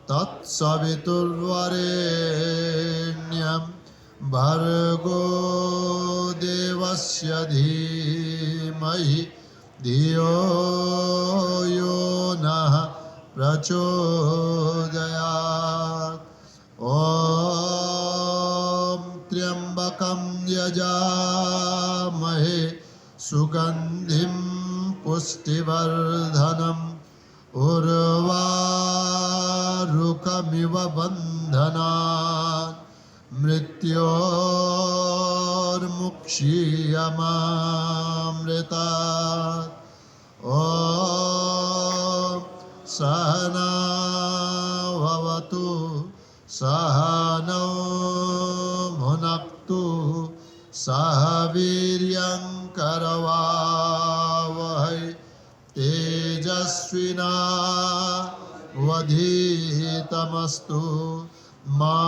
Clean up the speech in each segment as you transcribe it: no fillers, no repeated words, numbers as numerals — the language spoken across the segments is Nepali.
तत्सवितुर्वरेण्यं भर्गो देवस्य धीमहि धियो यो नः प्रचोदयात्। ॐ त्र्यम्बकं यजामहे सुगन्धिं पुष्टिवर्धनम् उर्वारुकमिव बन्धनान् मृत्योर्मुक्षीयमामृतात्। ॐ सहना भवतु सहनौ भुनक्तु सह वीर्यं करवावहै तेजस्विनावधीतमस्तु मा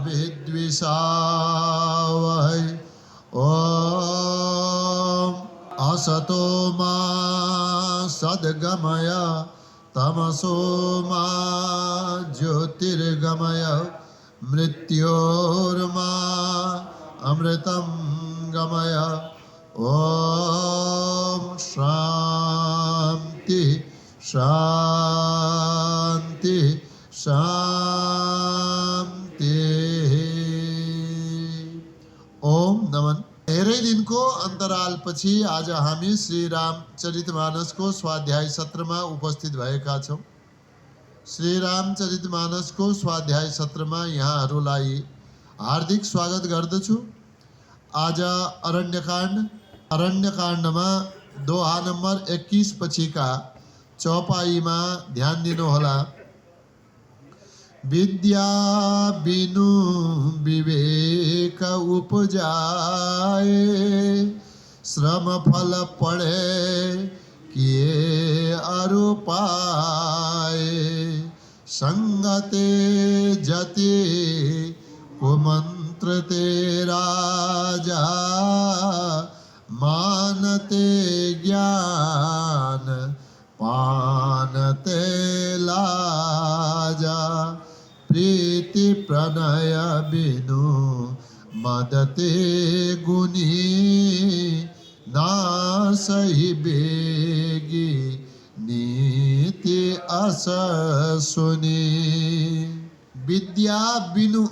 विद्विषावहै। ॐ असतो मा सद्गमय तमसो मा ज्योतिर्गमय मृत्योर्मा अमृतं गमय। ॐ शान्ति शान्ति शान्ति। ओम नमन। धेरै दिनको अन्तराल पछि आज हामी श्री रामचरितमानसको स्वाध्याय सत्रमा उपस्थित भएका छौं। श्री रामचरितमानसको स्वाध्याय सत्रमा यहाँहरूलाई हार्दिक स्वागत गर्दछु। आज अरण्यकाण्डमा दोहा नम्बर 21 पछिका चौपाईमा ध्यान दिनुहोला। विद्या बिनु विवेक उपजाए, श्रम फल पढ़े किए अरु पाए। संगते जति कुमंत्र ते राजा, मानते ज्ञान पानते लाजा। प्रीति प्रणय बिनु मदते गुनी, नासहि बेगी नीति अस सुनी। विद्या बिनु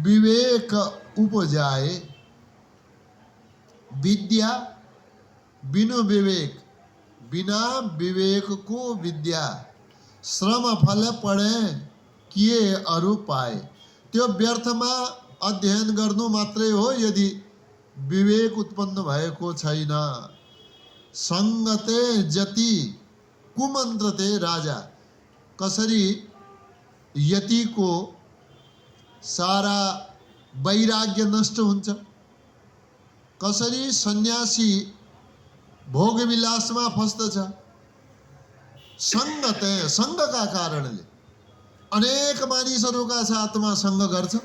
विवेक उपजाए। विद्या बिनु विवेक, बिना विवेक को विद्या। श्रम फल पढे किए अरु पाए। त्यो व्यर्थमा अध्ययन गर्नु मात्रै हो यदि विवेक उत्पन्न भएको छैन। संगते जति कुमन्त्रते राजा। कसरी यतिको सारा वैराग्य नष्ट हुन्छ, कसरी सन्यासी भोग विलासमा फस्दछ। संगते, संगका कारणले अनेक मानिसहरूका साथमा संग गर्छ।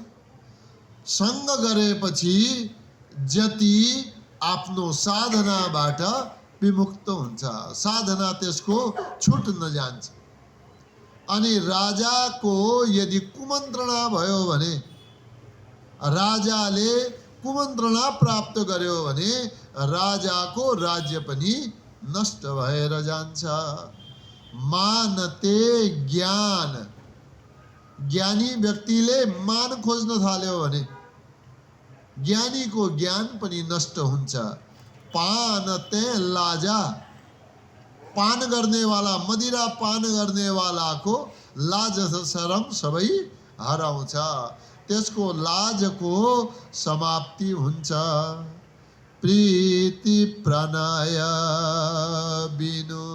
संग गरेपछि जति आफ्नो साधनाबाट विमुक्त हुन्छ, साधना त्यसको छुट्न जान्छ। अनि राजाको यदि कुमन्त्रणा भयो भने, राजाले कुमन्त्रणा प्राप्त गर्यो भने राजाको राज्य पनि नष्ट भएर जान्छ। मानते ज्ञान, ज्ञानी व्यक्तिले मान खोज्न थाल्यो भने ज्ञानीको ज्ञान पनि नष्ट हुन्छ। पानते लाजा, पान गर्नेवाला, मदिरा पान गर्नेवालाको लाज शरम सबै हराउँछ। त्यसको लाजको समाप्ति हुन्छ। प्रीति प्रणय बिनु,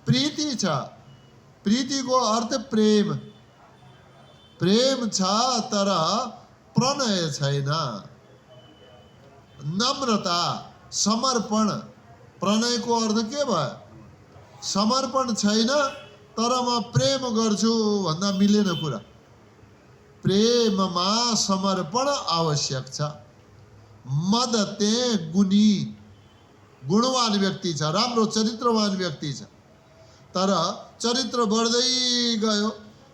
प्रीति छ, प्रीतिको अर्थ प्रेम। प्रेम छ तर प्रणय छैन। नम्रता, समर्पण। प्रणयको अर्थ के भयो? समर्पण छैन तर म प्रेम गर्छु भन्दा मिलेन कुरा। प्रेममा समर्पण आवश्यक छ। मद ते गुणी, गुणवान व्यक्ति छ, राम्रो चरित्रवान व्यक्ति छ, तर चरित्र बढ्दै गयो,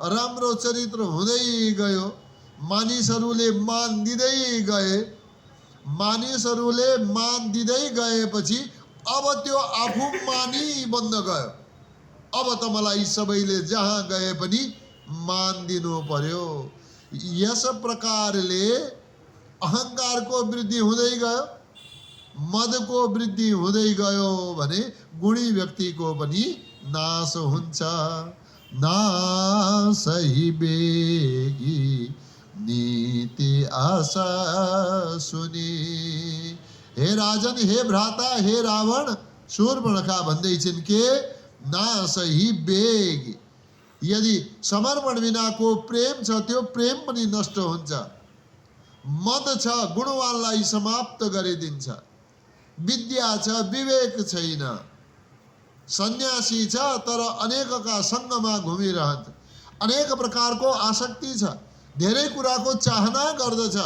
राम्रो चरित्र हुँदै गयो, मानिसहरूले मान दिँदै गए, मानिसहरूले मान दिँदै गएपछि अब त्यो आफू मानी बन्न गयो। अब त मलाई सबैले जहाँ गए पनि मान दिनु पर्यो। यस प्रकारले अहङ्कारको वृद्धि हुँदै गयो, मदको वृद्धि हुँदै गयो भने गुणी व्यक्तिको पनि नाश हुन्छ। नासहि बेगी नीति आशा सुनी। हे राजन, हे भ्राता, हे रावण, शूर्पणखा भन्दैछन् के नासहि बेग, यदि समर्पण बिनाको प्रेम छ त्यो प्रेम पनि नष्ट हुन्छ। मद छ गुणवानलाई समाप्त गरिदिन्छ। विद्या छ विवेक छैन। सन्यासी छ तर अनेकका सङ्गमा घुमिरहन्छ। अनेक प्रकारको आसक्ति छ, धेरै कुराको चाहना गर्दछ।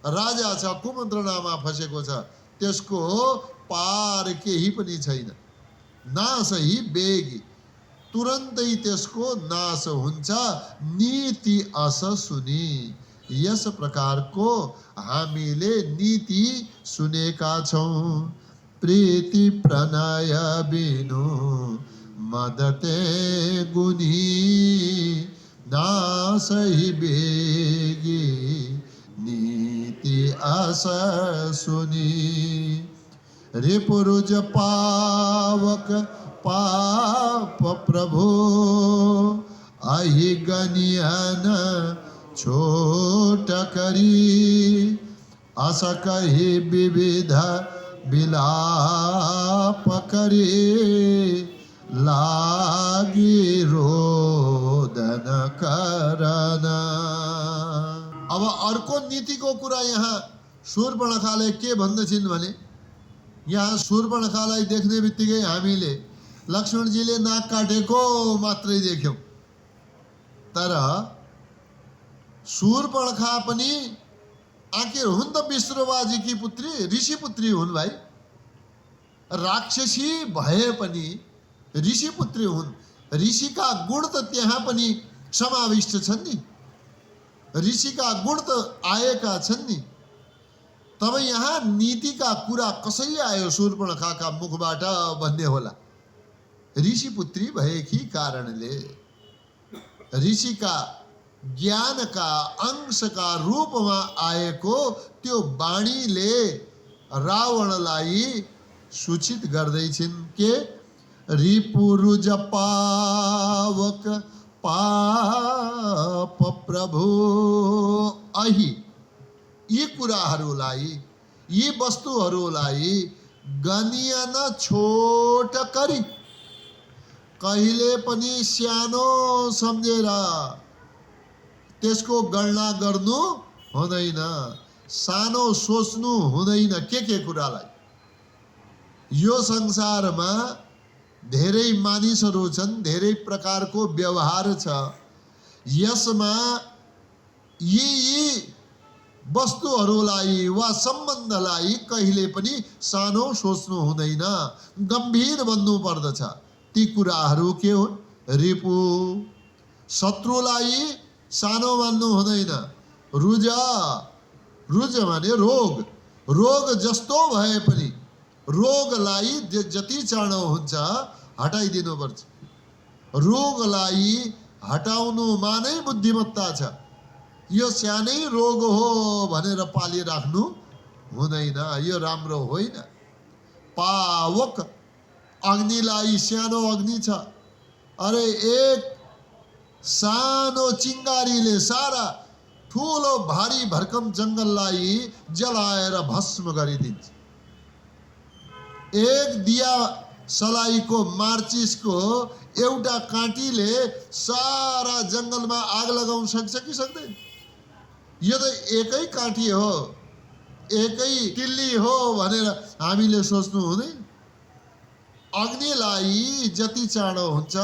राजा छ कुमन्त्रणामा फसेको छ, त्यसको पार केही पनि छैन। नासहि बेगी, तुरन्तै त्यसको नाश हुन्छ। नीति अस सुनी, यस प्रकारको हामीले नीति सुनेका छौँ। प्रीति प्रणय बिनु मदते गुणी, नासहि बेगी नीति अस सुनी। रिपुरुज पावक पाप प्रभु, अहि गनियन छोट करी। अस कहि विविध विलाप करे, लागी रोदन करना। अब अर्को नीतिको कुरा यहाँ शूर्पणखाले के भन्दछिन् भने, यहाँ शूर्पणखालाई देख्ने बित्तिकै हामीले लक्ष्मणजीले नाक काटेको मात्रै देख्यौँ, तर शूर्पणखा पनि आखिर हुन् त विश्रवाजीकी पुत्री, ऋषि पुत्री हुन् भाइ। राक्षसी भए पनि ऋषि पुत्री हुन्। ऋषिका गुण त त्यहाँ पनि समाविष्ट छन् नि, ऋषिका गुण त आएका छन् नि। तब यहाँ नीतिका कुरा कसरी आयो शूर्पणखाका मुखबाट भन्ने होला। ऋषि पुत्री भएकी कारणले, ऋषिका ज्ञानका अंशका रूपमा आएको त्यो वाणीले रावणलाई सूचित गर्दैछिन् के रिपुरुज पावक पाप प्रभु, अहि यी कुराहरूलाई, यी वस्तुहरूलाई गनियन छोट करी, कहिले पनि सानो सम्झेर त्यसको गणना गर्नु हुँदैन, सानो सोच्नु हुँदैन। के कुरालाई? यो संसारमा धेरै मानिसहरू छन्, धेरै प्रकारको व्यवहार छ। यसमा यी वस्तुहरूलाई वा सम्बन्धलाई कहिले पनि सानो सोच्नु हुँदैन, गम्भीर बन्नु पर्दछ। ती कुराहरू के हुन्? रिपु, शत्रुलाई सानो मान्नु हुँदैन। रुज, रुज भने रोग, रोग जस्तो भए पनि रोगलाई जति चाँडो हुन्छ हटाइदिनुपर्छ। रोगलाई हटाउनुमा नै बुद्धिमत्ता छ। यो सानै रोग हो भनेर पालिराख्नु हुँदैन, यो राम्रो होइन। पावक, अग्निलाई सानो अग्नि छ, अरे एक सानो चिङ्गारीले सारा ठुलो भारी भरकम जङ्गललाई जलाएर भस्म गरिदिन्छ। एक दिया सलाईको मार्चिसको एउटा काँटीले सारा जङ्गलमा आग लगाउन सक्छ कि सक्दैन? यो त एकै काँटी हो, एकै तिल्ली हो भनेर हामीले सोच्नु हुँदैन। अग्निलाई जति चाँडो हुन्छ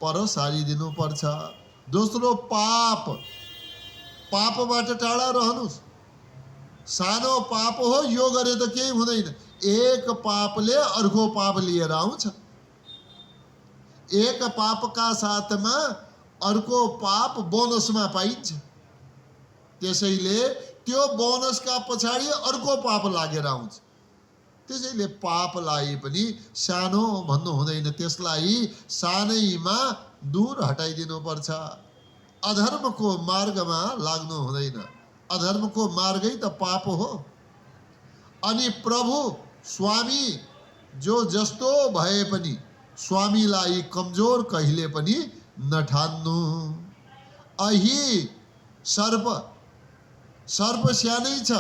पर सारिदिनुपर्छ। दोस्रो, पापबाट टाढा रहनुहोस्। सानो पाप हो, यो गरे त केही हुँदैन। एक पापले अर्को पाप लिएर आउँछ। एक पापका साथमा अर्को पाप बोनसमा पाइन्छ। त्यसैले त्यो बोनसका पछाडि अर्को पाप लागेर आउँछ। त्यसैले पापलाई पनि सानो भन्नु हुँदैन, त्यसलाई सानैमा दूर हटाइदिनुपर्छ। अधर्मको मार्गमा लाग्नु हुँदैन। अधर्मको मार्गै त पाप हो। अनि प्रभु स्वामी जो जस्तो भए पनि स्वामीलाई कमजोर कहिले पनि नठान्नु। अहि सर्प सानै छ,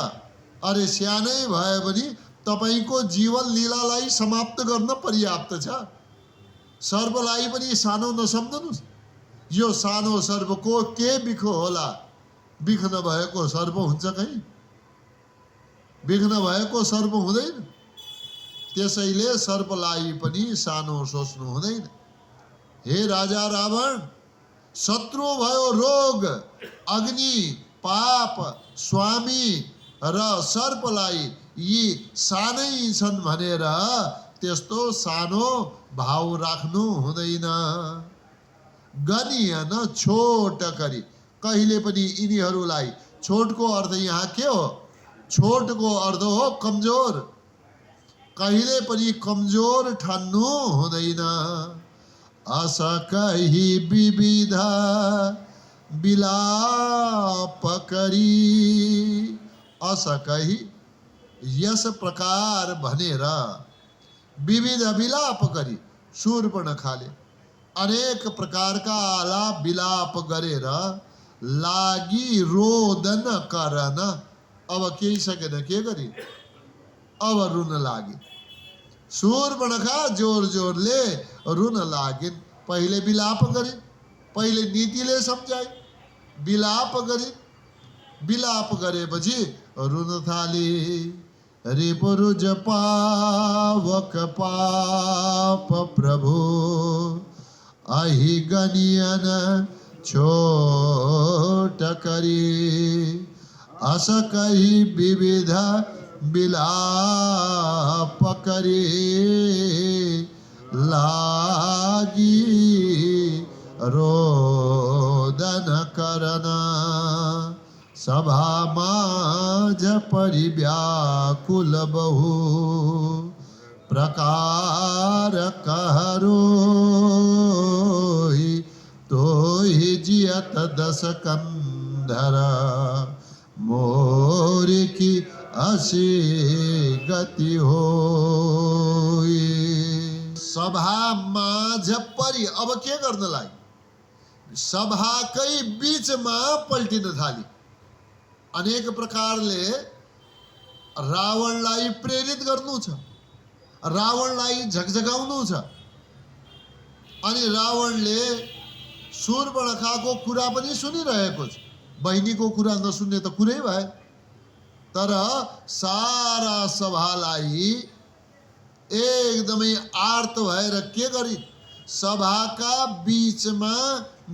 अरे सानै भए पनि तपाईको जीवन लीलालाई समाप्त गर्न पर्याप्त छ। सर्पलाई पनि सानो नसम्झनुस्। यो सानो सर्पको के बिख होला? बिख नभएको सर्प हुन्छ कहीँ? बिख नभएको सर्प हुँदैन। त्यसैले सर्पलाई पनि सानो सोच्नु हुँदैन। हे राजा रावण, शत्रु भयो रोग, अग्नि, पाप, स्वामी र सर्पलाई यी सानै छन् भनेर त्यस्तो सानो भाव राख्नु हुँदैन। गनियन छोट करी, कहिले पनि यिनीहरूलाई, छोटको अर्थ यहाँ के हो? छोटको अर्थ हो कमजोर। कहिले पनि कमजोर ठान्नु हुँदैन। असकहि विविध विलाप करी, असकहि यस प्रकार भनेर विविध विलाप गरी, शूर्पणखाले अनेक प्रकारका आलाप विलाप गरेर लागि रोदन करन। अब केही सकेन, के गरी? अब रुन लागे। शूर्पणखा जोर जोरले रुन लागिन्। पहिले विलाप गरे, पहिले नीतिले सम्झाए, विलाप गरे। विलाप गरेपछि रुन थाले। रिपुरुज पावक पाप प्रभु, अहि गनियन छोट करी। असकहि विविध विलाप करी, लागी रोदन करना। सभा माझ परिव्याकुल बहु, प्रकार कहरो तोहि जियत दस कंधर। मोर की असी गति हो। सभा माझ परि, अब के गर्नलाई? सभाकै बीचमा पल्टिन थाली। अनेक प्रकारले रावणलाई प्रेरित गर्नु छ, रावणलाई झकझकाउनु छ। अनि रावणले शूर्पणखाको कुरा पनि सुनिरहेको छ। बहिनीको कुरा नसुन्ने त कुरै भए। तर सारा सभालाई एकदमै आर्त भएर के गरी? सभाका बीचमा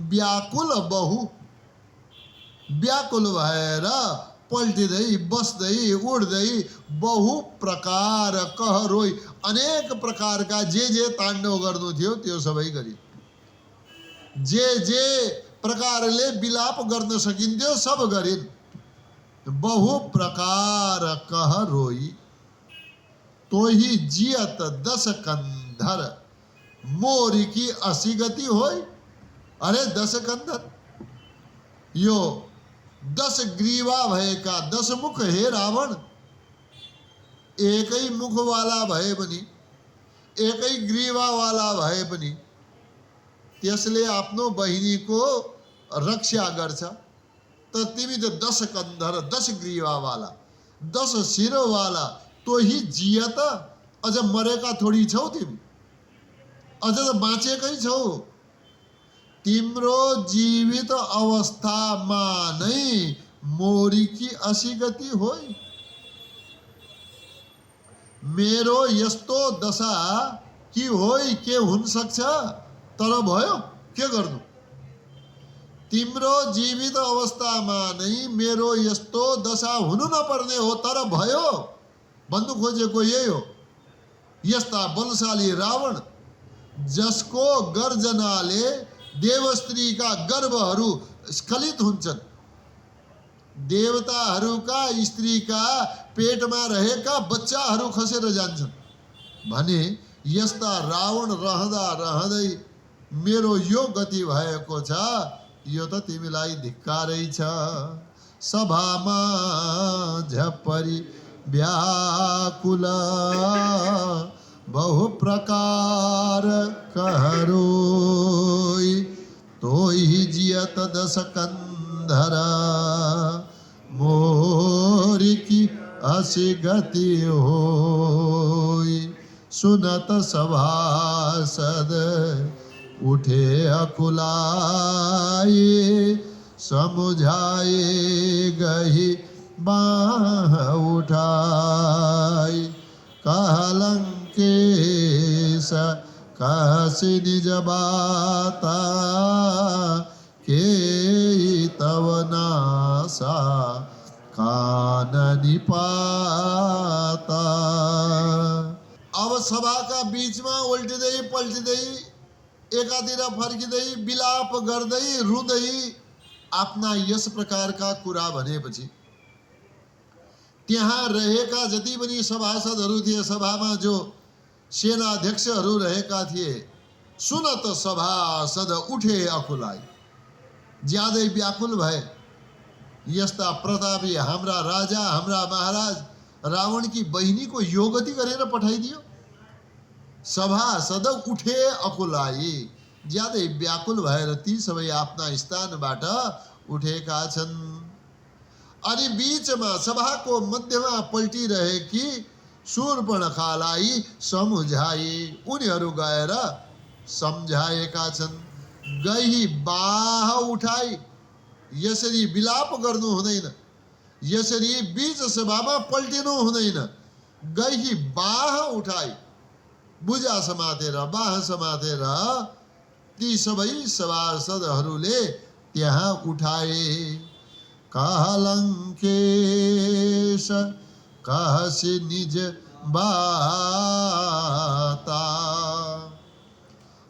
व्याकुल बहु, व्याकुल भएर पल्टिँदै बस्दै उड्दै बहु प्रकार कहरोई, अनेक प्रकारका जे ताण्डव गर्नु थियो त्यो सबै गरी। जे प्रकारले विलाप गर्न सकिन्थ्यो सब गरिन्। बहु प्रकार कहरोई तोही जियत दस कंधर। मोरी की असी गति होई। अरे दस कंधर, यो 10 ग्रीवा भएका 10 मुख हे रावण। एकै मुखवाला भए पनि, एकै ग्रीवावाला भए पनि त्यसले आफ्नो बहिनीको रक्षा गर्छ। तर तिमी त 10 कंधर, 10 ग्रीवावाला, 10 शिरवाला, तोही जियत, अझ मरेका थोडी छौ तिमी, अझ त बाँचेकै छौ। तिम्रो जीवित अवस्थामा नै मोरीकी असी गति होइ। मेरो यस्तो दशा कि होइ के हुन सक्छ तर भयो के गर्नु। तिम्रो जीवित अवस्थामा नै मेरो यस्तो दशा हुनु नपर्ने हो तर भयो भन्नु खोजेको यही हो। यस्ता बलशाली रावण जसको गर्जनाले देवस्त्रीका गर्भहरू स्खलित हुन्छन्, देवताहरूका स्त्रीका पेटमा रहेका बच्चाहरू खसेर जान्छन् भने यस्ता रावण रहँदा रहँदै मेरो यो गति भएको छ, यो त तिमीलाई धिक्कारै छ। सभामा झपरी व्याकुल बहु प्रकार कहरोई, तोहि जियत दस कंधर मोरी की असी गति होई। सुनत सभासद उठे अकुलाए, समुझाए गही बाह उठाई। कहलंकेश कहसी निज बाता, के तव नासा काननी पाता। अब सभाका बीचमा उल्टिँदै पल्टिँदै एकातिर फर्किँदै विलाप गर्दै रुँदै आफ्ना यस प्रकारका कुरा भनेपछि त्यहाँ रहेका जति पनि सभासदहरू थिए, सभामा जो सेनाध्यक्षहरू रहेका थिए, सुनत सभासद उठे अकुलाइ, ज्यादै व्याकुल भए। यस्ता प्रतापी हाम्रा राजा हाम्रा महाराज रावण की बहिनी को यो गति गरेर पठाइदियो। सभासद उठे अकुलाई, ज्यादै व्याकुल भएर ती सबै आफ्ना स्थानबाट उठेका छन्। अनि बीचमा सभाको मध्यमा पल्टिरहेकी शूर्पणखालाई समुझाई, उनीहरू गएर सम्झाएका छन्। गही बाह उठाई, यसरी विलाप गर्नु हुँदैन, यसरी बीच सभामा पल्टिनु हुँदैन। गही बाह उठाई, बुझा समातेर बाह समातेर ती सबै सभासदहरूले त्यहाँ उठाए। कहलंकेश कहसी निज बाता।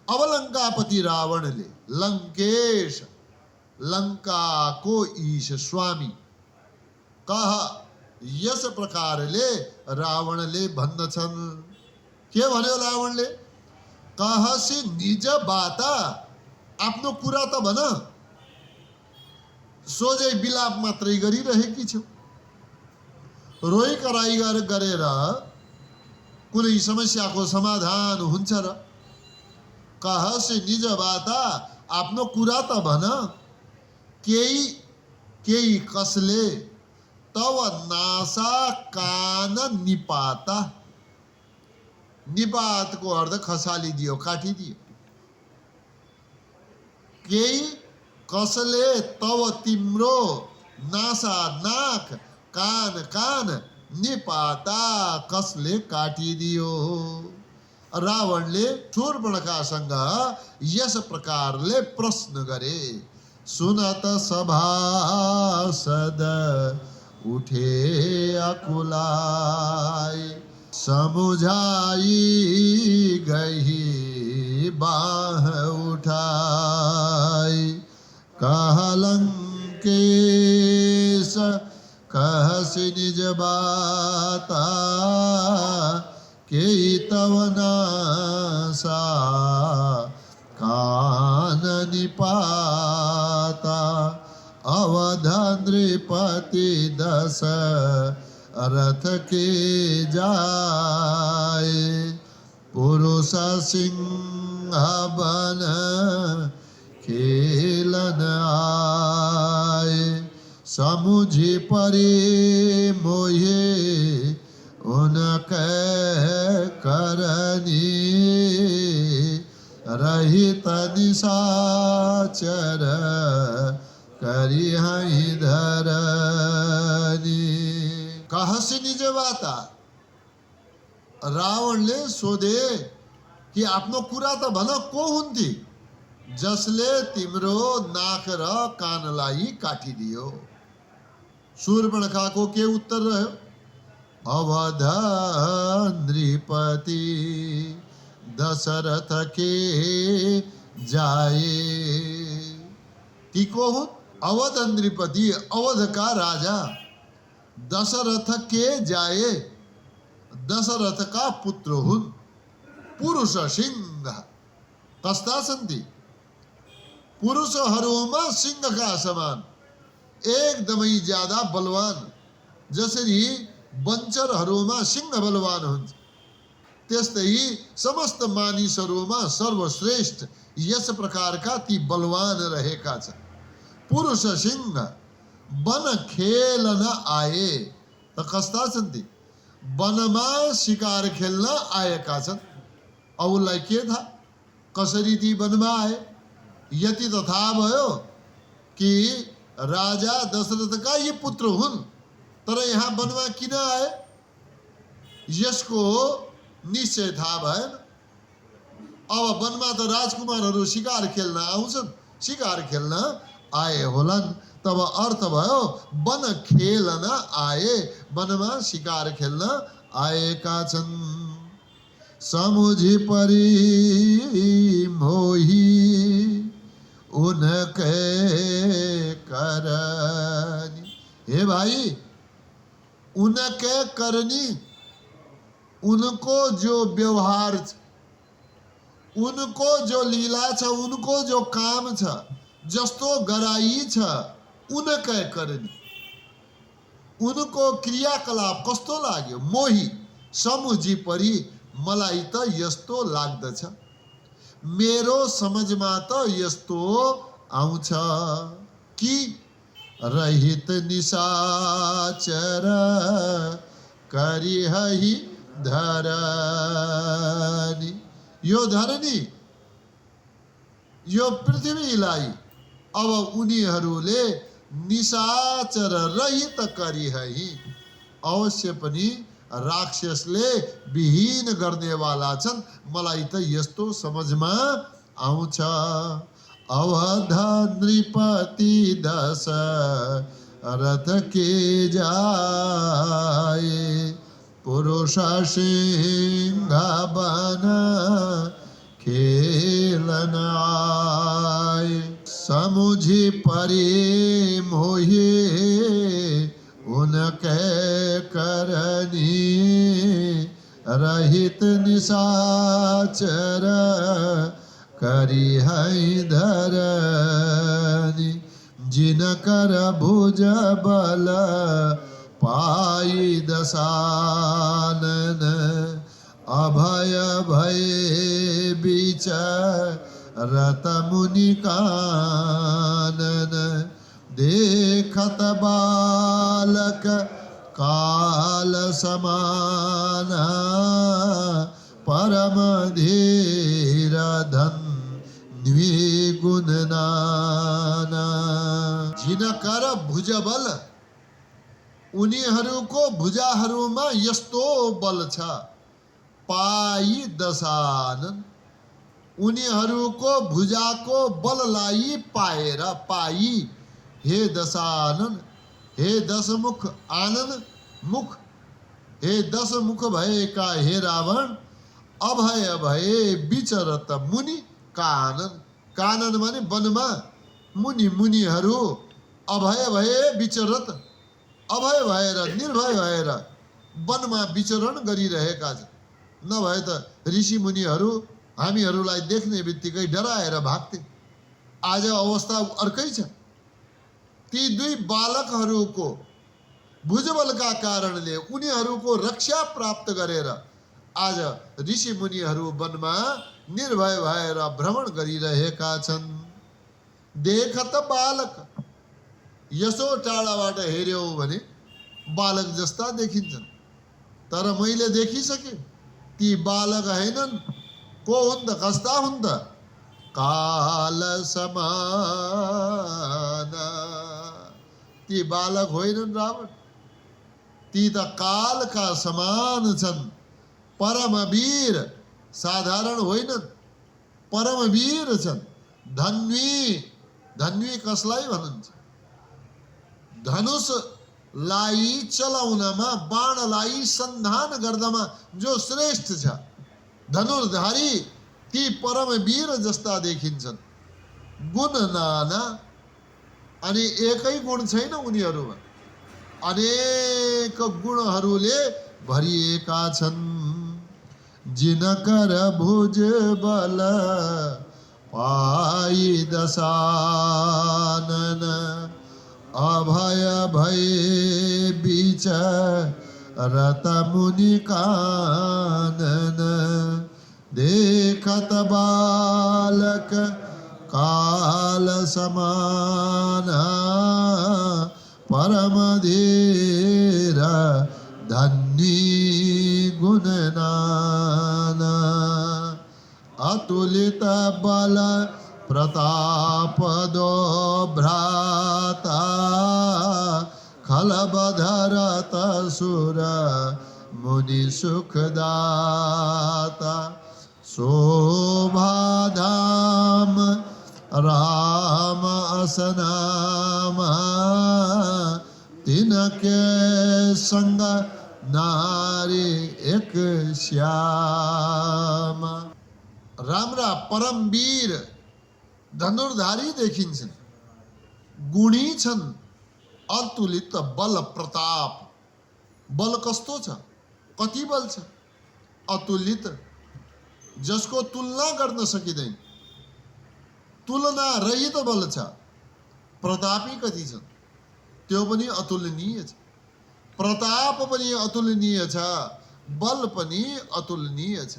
अब लंकापति रावणले, लंकेश लंका को ईश स्वामी, कह यस प्रकारले रावणले भन्दछन्। के भन्यो रावणले? कहसी निज बाता, आफ्नो कुरा त भन, सोझै विलाप मात्रै गरिरहेकी छौ। रोइ कराई गरेर कुनै समस्याको समाधान हुन्छ र? कहसी निज बाता, आफ्नो कुरा त भन। केही कसले तव नासा कान निपाता। निपात को अर्थ खसालिदियो, काटिदियो। केही कसले तव तिम्रो नासा नाक, कान निपाता कसले काटिदियो। रावणले शूर्पणखासँग यस प्रकारले प्रश्न गरे। सुनत सभासद उठे अकुलाई, समुझाई गही बाह उठाई। कहलंकेश कहसी निज बाता, के तव नासा काननी पाता। अवध नृपति दस रथ के जाए, पुरुष सिंह बन खेलन आए। समुझी परे मोहे उनके करनी, रहित निशाचर करी हई धरनी। कहसी निज बाता, रावणले सोधे कि आफ्नो कुरा त भन को हुन्थे जसले तिम्रो नाक र कानलाई काटिदियो। शूर्पणखाको के उत्तर रह्यो? अवध नृपति दशरथ के जाए। ती को हुन्? अवध नृपति, अवध का राजा दशरथ के जाए, दशरथ का पुत्र हुन्। पुरुष सिंह कस्ता छन् ती? पुरुषहरूमा सिंहका समान एकदमै ज्यादा बलवान। जसरी बन्चरहरूमा सिंह बलवान हुन्छ, त्यस्तै समस्त मानिसहरूमा सर्वश्रेष्ठ यस प्रकारका ती बलवान रहेका छन्। पुरुष सिंह वन खेलन आए। त कस्ता छन् ती? वनमा शिकार खेल्न आएका छन्। अरूलाई के थाहा कसरी ती वनमा आए? यति त थाहा भयो कि राजा दशरथका यी पुत्र हुन्, तर यहाँ वनमा किन आए यसको निश्चय थाहा भएन। अब वनमा त राजकुमारहरू शिकार खेल्न आउँछन्, शिकार खेल्न आए होलान्। तब अर्थ भयो वन खेलन आए, वनमा शिकार खेल्न आएका छन्। समुझी परी मोही उनके करनी। हे भाई, उनके करनी, उनको जो व्यवहार छ, उनको जो लीला छ, उनको जो काम छ, जस्तो गराई छ, उनके करनी, उनको क्रियाकलाप कस्तो लाग्यो? मोही समुझी परी, मलाई त यस्तो लाग्दछ, मेरो समझमा त यस्तो आउँछ कि रहित निशाचर करिहहि धरनी। यो धरनी, यो पृथ्वीलाई अब उनीहरूले निशाचर रहित करिहहि, अवश्य पनि राक्षसले विहीन गर्नेवाला छन्। मलाई त यस्तो समझमा आउँछ। अवध नृपति दशरथ के जाए, पुरुष सिंह वन खेलन आए। समुझी परी मोहे उनके करनी, रहित निशाचर करिहहि धरनी। जिनकर भुज बल पाई दसानन, अभय भय विचरत मुनि कानन। देखत बालक काल समाना, परम धीर धन्वी गुण नाना। जिनकर भुजबल, उनीहरूको भुजाहरूमा यस्तो बल छ, पाई दशानन, उनीहरूको भुजाको बललाई पाएर, पाई हे दशानन, हे दशमुख आनन मुख, हे दशमुख भएका हे रावण, अभय भए विचरत मुनि कानन। कानन माने वनमा मुनि, मुनिहरू अभय भए विचरत, अभय भएर निर्भय भएर वनमा विचरण गरिरहेका छन्। नभए त ऋषि मुनिहरू हामीहरूलाई देख्ने बित्तिकै डराएर भाग्थे। आज अवस्था अर्कै छ। ती दुई बालकहरूको भुजबलका कारणले उनीहरूको रक्षा प्राप्त गरेर आज ऋषि मुनिहरू वनमा निर्भय भएर भ्रमण गरिरहेका छन्। देखत बालक, यसो टाढाबाट हेर्यौ भने बालक जस्ता देखिन्छन्, तर मैले देखिसके ती बालक हैनन्। को हुन् त? कस्ता हुन् त? काल समान, ती बालक होइनन् रावण, ती त कालका समान छन्। परम वीर, साधारण होइनन्, परमवीर छन्। धन्वी, धन्वी कसलाई भनिन्छ? धनुषलाई चलाउनमा, बाणलाई सन्धान गर्दामा जो श्रेष्ठ छ, धनुर्धारी ती परमवीर जस्ता देखिन्छन्। गुण नाना, अनि एकै गुण छैन उनीहरूमा, अनेक गुणहरूले भरिएका छन्। जिनकर भुज बल पाई दशानन, अभय भय बीच रत मुनि कानन। देखत बालक काल समान, परम धीर धन्वी गुण नाना। अतुलित बल प्रताप दो भ्राता, खलबधरत सुर मुनि सुखदाता। शोभाधाम राम असनाम, तिनके संग नारी एक श्याम। राम्रा परमवीर धनुर्धारी देखिन्छन्, गुणी छन्, अतुलित बल प्रताप। बल कस्तो छ? कति बल छ? अतुलित, जसको तुलना गर्न सकिँदैन, तुलना रहित बल छ। प्रतापी कति छन्? त्यो पनि अतुलनीय छ। प्रताप पनि अतुलनीय छ, बल पनि अतुलनीय छ।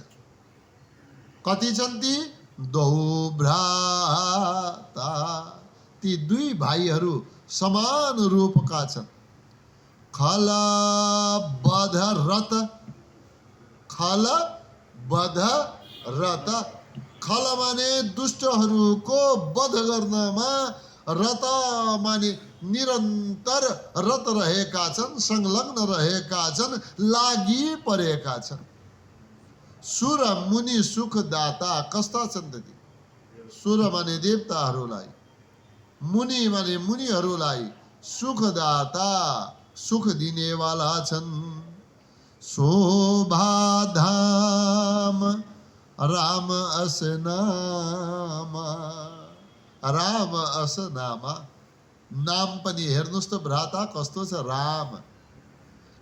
कति छन् ती? दो भ्राता, ती दुई भाइहरू समान रूपका छन्। खल बध रत, खल बध रत, खल माने दुष्टहरूको वध गर्नमा, रत माने निरन्तर रत रहेका छन्, संलग्न रहेका छन्, लागि परेका छन्। सुर मुनि सुखदाता, कस्ता छन् त ती? सुर माने देवताहरूलाई, मुनि माने मुनिहरूलाई, सुखदाता सुख दिनेवाला छन्। शोभाधाम राम अस नामा, राम अस नामा, नाम पनि हेर्नुहोस् त भ्राता कस्तो छ? राम।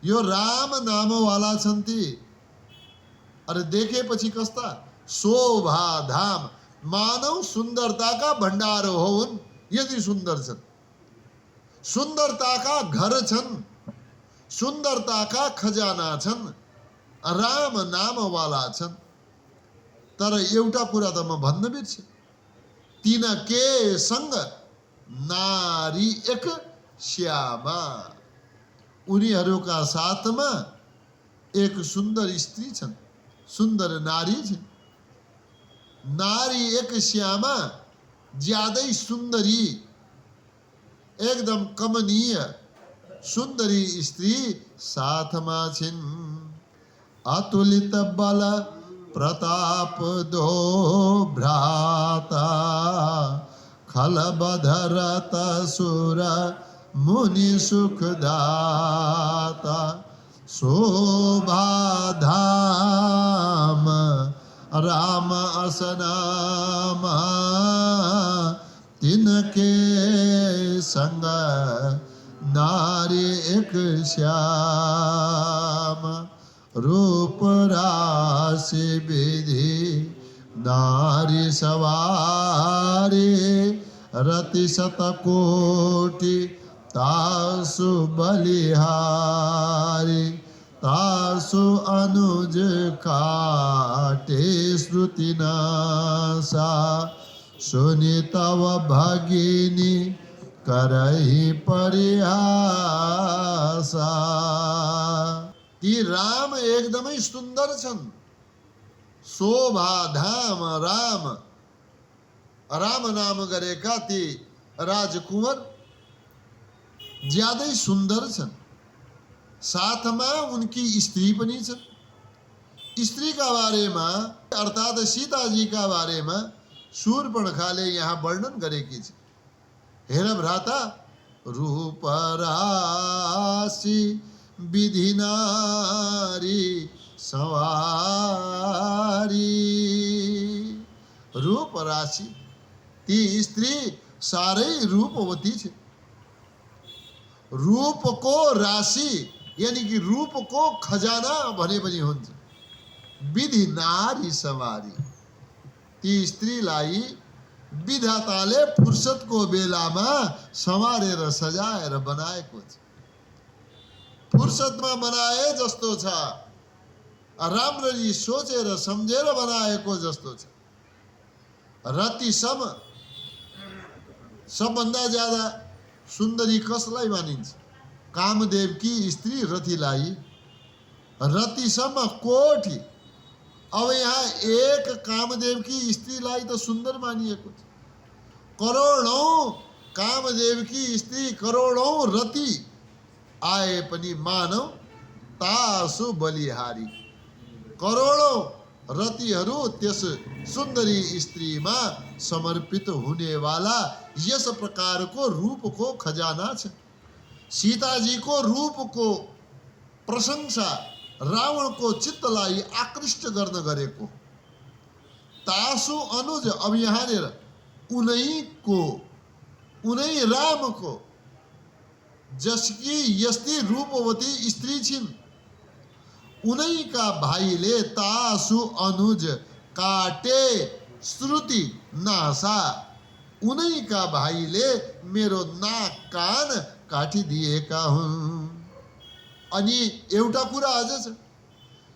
यो राम नामवाला छन् ती। अरे देखेपछि कस्ता? शोभाधाम, मानव सुन्दरताका भण्डार हुन्। यति सुन्दर छन्, सुन्दरताका घर छन्, सुन्दरताका खजाना छन्, राम नामवाला छन्। तर एउटा कुरा त म भन्न बिर्सेँ, तिनके सँग नारी एक श्यामा, उनीहरूका साथमा एक सुन्दर स्त्री छन्, सुन्दर नारी छन्। नारी एक श्यामा, ज्यादै सुन्दरी, एकदम कमनीय सुन्दरी स्त्री साथमा छिन्। अतुलित बल प्रताप दो भ्राता, खल बधरत सुर मुनि सुखदाता। शोभाधाम राम असनाम, तिनके संग नारी एक श्याम। रूप राशि विधि नारी सवारी, रति शतकोटि तासु बलिहारी। तासु अनुज काटे श्रुति नासा, सुनि तव भगिनी करहि परिहासा। ती राम एकदमै सुन्दर छन्। शोभाधाम राम, राम नाम गरेका ती राजकुंवर ज्यादै सुन्दर छन्। साथमा उनकी स्त्री पनि छन्। स्त्री का बारेमा अर्थात सीताजी का बारेमा शूर्पणखाले यहाँ वर्णन गरेकी छ। हेर भ्राता, रूप राशि विधि नारी सवारी। रूप राशि, ती स्त्री साह्रै रूपवती छ। रूपको राशि यानी कि रूपको खजाना भने पनि हुन्छ। विधि नारी सवारी, ती स्त्रीलाई विधाताले फुर्सदको बेलामा समारेर सजाएर बनाएको छ। फुर्सदमा बनाए जस्तो छ, राम्ररी सोचेर सम्झेर बनाएको जस्तो छ। रतिसम्म सबभन्दा ज्यादा सुन्दरी कसलाई मानिन्छ? कामदेवकी स्त्री रतिलाई। रतिसम्म कोठी। अब यहाँ एक कामदेवकी स्त्रीलाई त सुन्दर मानिएको छ। करोडौं कामदेवकी स्त्री, करोडौं रति आए पनि मानव तासु बलिहारी। करोडौं रतिहरू त्यस सुन्दरी स्त्रीमा समर्पित हुनेवाला यस प्रकारको रूपको खजाना छ। सीताजीको रूपको प्रशंसा रावणको चित्तलाई आकृष्ट गर्न गरेको। तासु अनुज, अब यहाँनिर उनै रामको, जसकी यस्ती रूपवती स्त्री छिन्, उनैका भाइले तासु अनुज काटे श्रुति नासा। उनैका भाइले मेरो नाक कान काटिदिएका हुन्। अनि एउटा कुरा अझ छ,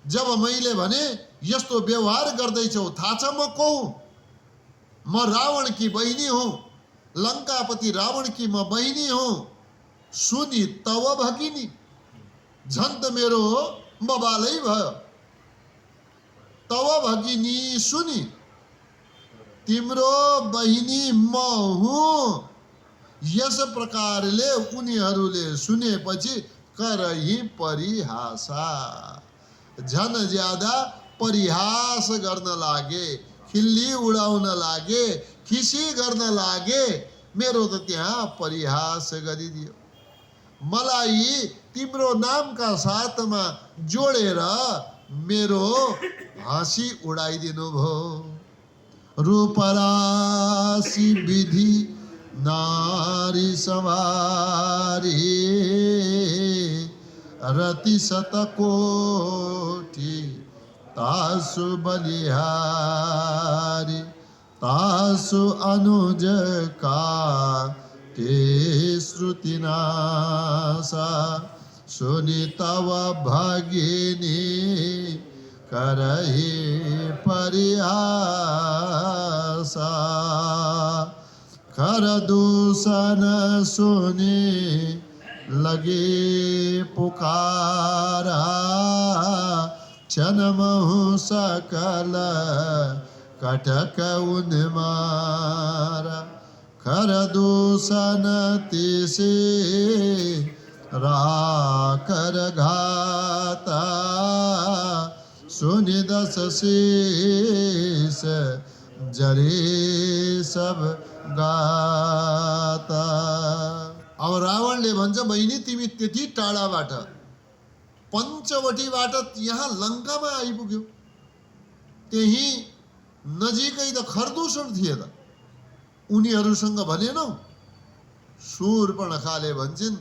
जब मैले भने यस्तो व्यवहार गर्दैछौ, थाहा छ म को हुँ? म रावण की बहिनी हुँ, लङ्कापति रावण की म बहिनी हुँ। सुनि तव भगिनी, झन् त मेरो बबालै भयो। तव भगिनी सुनि, तिम्रो बहिनी म हुँ। यस प्रकारले उनीहरूले सुनेपछि करही परिहासा, झन ज्यादा परिहास गर्न लागे, खिल्ली उडाउन लागे, खिसी गर्न लागे। मेरो त त्यहाँ परिहास गरिदियो। मलाई तिम्रो नामका साथमा जोडेर मेरो हाँसी उडाइदिनु भयो। रूपराशि विधि नारी सवारी, रति शतकोटि तासु बलिहारी। तासु अनुज काटे श्रुति नासा, सुनि तव भगिनी करहि परिहासा। खर दूषण सुनि लगे पुकारा, क्षणमहु सकल कटक उन्मारा। खर दूषण तिसे राकर घाता, सुनि दस शीस जरे सब गाता। अब रावणले भन्छ, बहिनी तिमी त्यति टाढाबाट पञ्चवटीबाट यहाँ लङ्कामा आइपुग्यो, त्यही नजिकै त खरदूषण थिए त, उनीहरूसँग भनेनौ? शूर्पणखाले भन्छन्,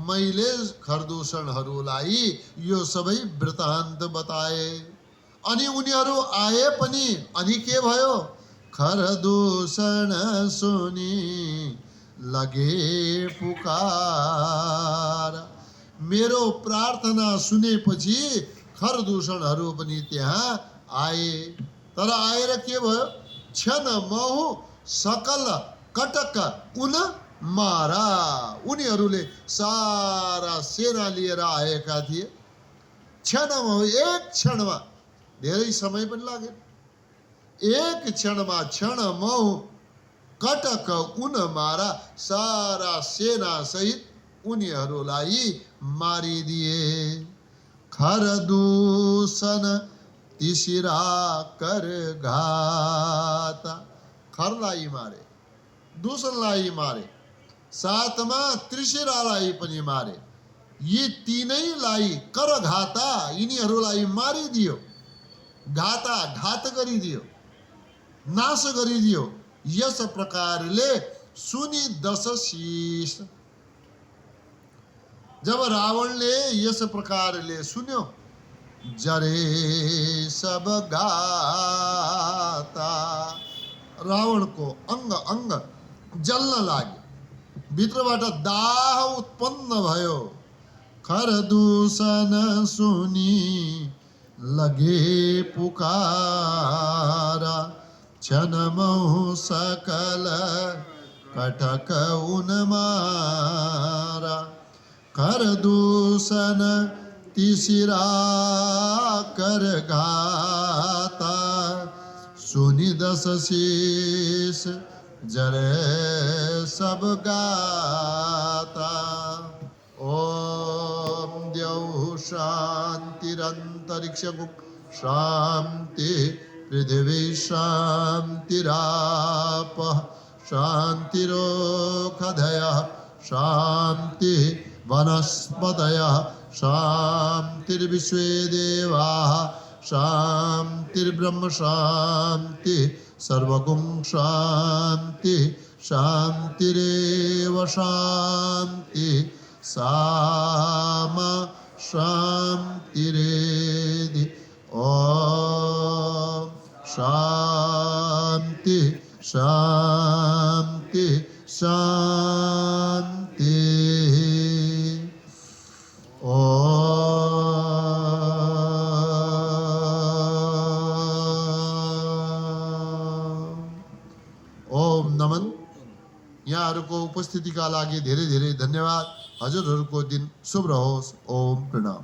मैले खरदूषणहरूलाई यो सबै वृत्तान्त बताए। अनि उनीहरू आए पनि, अनि के भयो? खरदूषण सुनि लगे पुकार। मेरो प्रार्थना सुनेपछि खरदूषणहरू पनि त्यहाँ आए। तर आएर के भयो? क्षण महु सकल कटक उन मारा। उनीहरूले सारा सेना लिएर आएका थिए। क्षणमा, एक क्षणमा, धेरै समय पनि लागेन, एक क्षणमा क्षण महु कटक उन मारा, सारा सेना सहित उनीहरूलाई मारिदिए। खरदूषण तिसिरा कर घाता, खरलाई मारे, दूषणलाई मारे, साथमा त्रिशिरालाई पनि मारे। यी तीनैलाई करघाता, यिनीहरूलाई मारिदियो, घाता घात गरिदियो, नाश गरिदियो। यस प्रकारले सुनि दश शीश। जब रावणले यस प्रकारले सुन्यो, जरे सब गाता, रावणको अङ्ग अङ्ग जल्न लाग्यो, भित्रबाट दाह उत्पन्न भयो। खरदूषण सुनी लगे पुकारा, क्षणमहु सकल कटक उन्मारा। खरदूषण तिसिरा कर घाता, सुनि दश शीश जरे सब गाता। ओम द्यौः शान्तिरन्तरिक्षगुं शान्ति, पृथिवी शान्तिरापः शान्तिरोषधयः शान्ति, वनस्पतयः शान्तिर्विश्वे देवाः शान्तिर्ब्रह्म शान्ति, सर्वगुं शान्ति, शान्तिरेव शान्ति, सामा शान्तिरेधि। ओम शान्ति शान्ति शान्ति। ओम नमन। यहाँहरूको उपस्थितिका लागि धेरै धेरै धन्यवाद। हजुरहरूको दिन शुभ रहोस्। ओम प्रणाम।